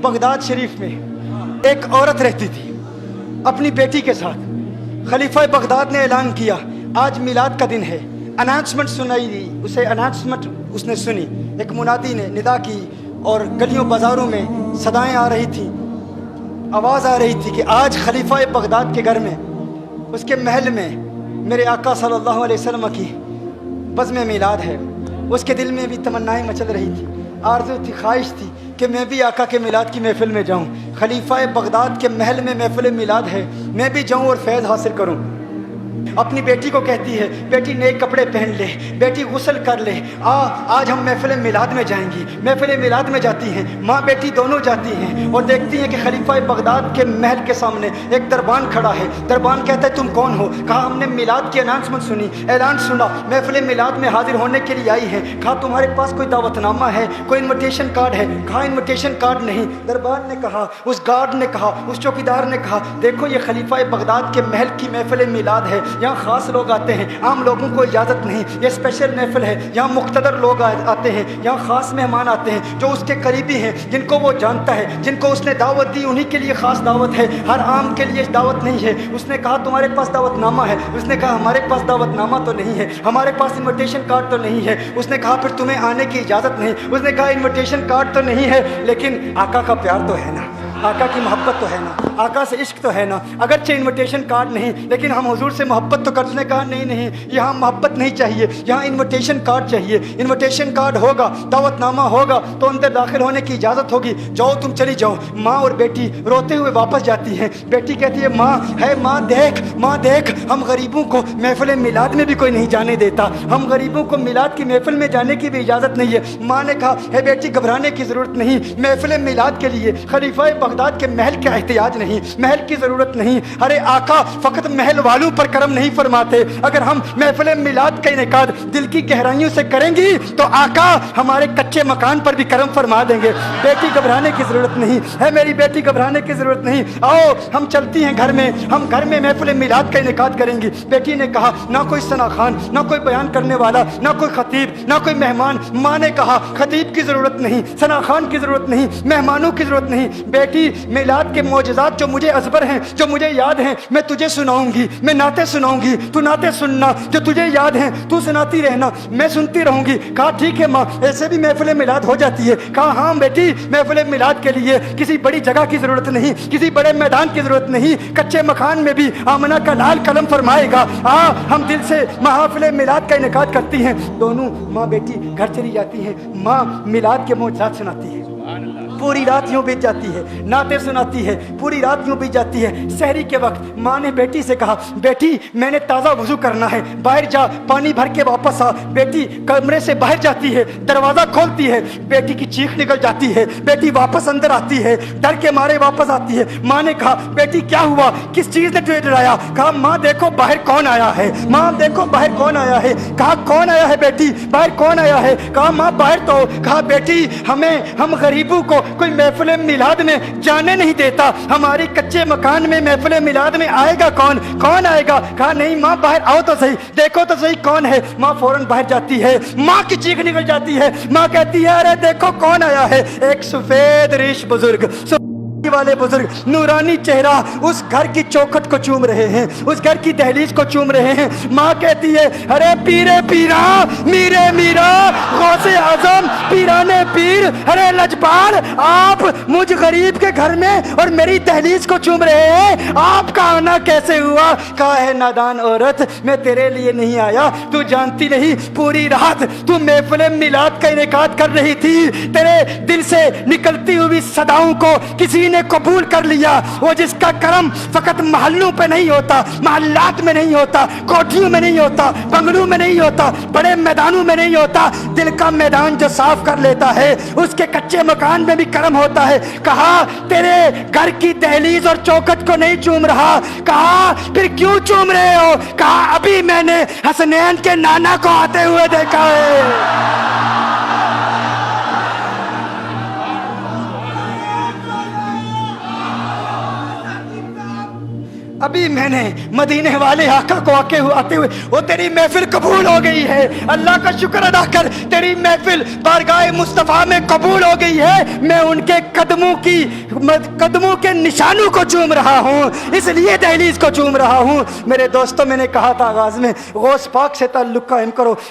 Baghdad शरीफ में एक औरत रहती थी अपनी बेटी के साथ। खलीफा बगदाद ने ऐलान किया आज मिलाद का दिन है। अनाउंसमेंट सुनाई दी उसे, अनाउंसमेंट उसने सुनी, एक मुनादी ने निदा की और गलियों बाज़ारों में सदाएं आ रही थी, आवाज़ आ रही थी कि आज खलीफा बगदाद के घर में, उसके महल में मेरे आका सल्लल्लाहु अलैहि वसल्लम की बज़्म मिलाद है। उसके दिल में भी तमन्नाएं मचल रही थी, आरज़ू थी, ख्वाहिश थी कि मैं भी आका के मिलाद की महफ़िल में जाऊं। खलीफा बगदाद के महल में महफ़िल मिलाद है, मैं भी जाऊं और फैज़ हासिल करूं। अपनी बेटी को कहती है बेटी नए कपड़े पहन ले, बेटी गुस्ल कर ले, आज हम महफ़िल मिलाद में जाएंगी। महफ़िल मिलाद में जाती हैं, माँ बेटी दोनों जाती हैं और देखती हैं कि खलीफा बगदाद के महल के सामने एक दरबान खड़ा है। दरबान कहता है तुम कौन हो? कहा हमने मिलाद की अनाउंसमेंट सुनी, ऐलान सुना, महफ़िल मिलाद में हाजिर होने के लिए आई है। कहा तुम्हारे पास कोई दावतनामा है, कोई इन्विटेशन कार्ड है? कहा इन्विटेशन कार्ड नहीं। दरबान ने कहा, उस गार्ड ने कहा, उस चौकीदार ने कहा देखो ये खलीफा बगदाद के महल की महफ़िल मिलाद है, यहाँ ख़ास लोग आते हैं, आम लोगों को इजाज़त नहीं, ये स्पेशल महफ़िल है, यहाँ मुक़्तदर लोग आते हैं, यहाँ ख़ास मेहमान आते हैं जो उसके करीबी हैं, जिनको वो जानता है, जिनको उसने दावत दी उन्हीं के लिए ख़ास दावत है, हर आम के लिए दावत नहीं है। उसने कहा तुम्हारे पास दावतनामा है? उसने कहा हमारे पास दावतनामा तो नहीं है, हमारे पास इन्विटेशन कार्ड तो नहीं है। उसने कहा फिर तुम्हें आने की इजाज़त नहीं। उसने कहा इन्विटेशन कार्ड तो नहीं है लेकिन आका का प्यार तो है ना, आका की मोहब्बत तो है ना, आका से इश्क तो है ना। अगरचे इन्विटेशन कार्ड नहीं लेकिन हम हुजूर से मोहब्बत तो करने। कहा नहीं नहीं, यहाँ मोहब्बत नहीं चाहिए, यहाँ इन्विटेशन कार्ड चाहिए। इन्विटेशन कार्ड होगा, दावतनामा होगा तो अंदर दाखिल होने की इजाज़त होगी। जाओ तुम चली जाओ। माँ और बेटी रोते हुए वापस जाती हैं। बेटी कहती है माँ देख हम गरीबों को महफ़िल मिलाद में भी कोई नहीं जाने देता, हम गरीबों को मिलाद की महफ़िल में जाने की भी इजाज़त नहीं है। माँ ने कहा है बेटी घबराने की ज़रूरत नहीं, महफ़िल मिलाद के लिए खलीफा बगदाद के महल का एहतियाज नहीं, महल की ज़रूरत नहीं। अरे आका फ़कत महल वालों पर करम नहीं फरमाते, अगर हम महफ़िल मिलाद का इनेकाद दिल की गहराइयों से करेंगी तो आका हमारे कच्चे मकान पर भी करम फरमा देंगे। बेटी घबराने की ज़रूरत नहीं है, मेरी बेटी घबराने की ज़रूरत नहीं, आओ हम चलती हैं घर में, हम घर में महफ़िल मिलाद का इनेकाद करेंगी। बेटी ने कहा ना कोई सना खान, ना कोई बयान करने वाला, ना कोई खतीब, ना कोई मेहमान। माँ ने कहा खतीब की ज़रूरत नहीं, सना खान की ज़रूरत नहीं, मेहमानों की ज़रूरत नहीं। बेटी मिलाद के मौजज़ात जो मुझे अज़बर हैं, जो मुझे याद हैं, मैं तुझे सुनाऊंगी, मैं नाते सुनाऊंगी, तू नाते सुनना, जो तुझे याद हैं तू सुनाती रहना, मैं सुनती रहूंगी। कहा ठीक है माँ, ऐसे भी महफ़िल मिलाद हो जाती है। कहा हाँ बेटी, महफ़िल मिलाद के लिए किसी बड़ी जगह की ज़रूरत नहीं, किसी बड़े मैदान की ज़रूरत नहीं, कच्चे मकान में भी आमना का लाल कलम फरमाएगा। हम दिल से महफ़िल मिलाद का इनेकाद करती हैं। दोनों माँ बेटी घर चली जाती हैं। माँ मिलाद के मौजज़ात सुनाती है, पूरी रात यूं बीत जाती है, नाते सुनाती है, पूरी रात यूं बीत जाती है। सहरी के वक्त माँ ने बेटी से कहा बेटी मैंने ताज़ा वज़ू करना है, बाहर जा, पानी भर के वापस आ। बेटी कमरे से बाहर जाती है, दरवाज़ा खोलती है, बेटी की चीख निकल जाती है, बेटी वापस अंदर आती है, डर के मारे वापस आती है। माँ ने कहा बेटी क्या हुआ, किस चीज़ ने तुझे डराया? कहा माँ देखो बाहर कौन आया है, माँ देखो बाहर कौन आया है। कहा कौन आया है बेटी, बाहर कौन आया है? कहा माँ बाहर तो। कहा बेटी हम गरीबों को कोई महफ़िल मिलाद में जाने नहीं देता, हमारी कच्चे मकान में महफ़िल मिलाद में आएगा कौन आएगा? कहा नहीं माँ बाहर आओ तो सही, देखो तो सही कौन है। माँ फौरन बाहर जाती है, माँ की चीख निकल जाती है। माँ कहती है अरे देखो कौन आया है, एक सफेद रीश बुजुर्ग वाले बुजुर्ग, नूरानी चेहरा उस घर की चौखट को चूम रहे हैं, उस घर की दहलीज को चूम रहे हैं। माँ कहती है अरे पीरे पीरा, मीरे मीरा, गौसे आजम, पीराने पीर, अरे लजपाल, आप मुझ गरीब के घर में और मेरी दहलीज को चूम रहे हैं, आपका आना कैसे हुआ? कहा है नादान औरत, मैं तेरे लिए नहीं आया, तू जानती नहीं पूरी रात तू महफ़िल मिलाद का इनेकाद कर रही थी, तेरे दिल से निकलती हुई सदाओं को किसी ने कबूल कर लिया। वो जिसका करम फकत महल्लों पे नहीं होता, महल्लात में नहीं होता, कोठियों में नहीं होता, बंगलों में नहीं होता, बड़े मैदानों में नहीं होता, दिल का मैदान जो साफ कर लेता है उसके कच्चे मकान में भी करम होता है। कहा तेरे घर की दहलीज और चौखट को नहीं चूम रहा। कहा फिर क्यों चूम रहे हो? कहा अभी मैंने हसनैन के नाना को आते हुए देखा है। ابھی میں نے مدینے والے آقا کو آتے ہوئے وہ تیری محفل قبول ہو گئی ہے، اللہ کا شکر ادا کر، تیری محفل بارگاہ مصطفیٰ میں قبول ہو گئی ہے، میں ان کے قدموں کے نشانوں کو چوم رہا ہوں، اس لیے دہلیز کو چوم رہا ہوں۔ میرے دوستوں، میں نے کہا تھا آغاز میں غوث پاک سے تعلق قائم کرو،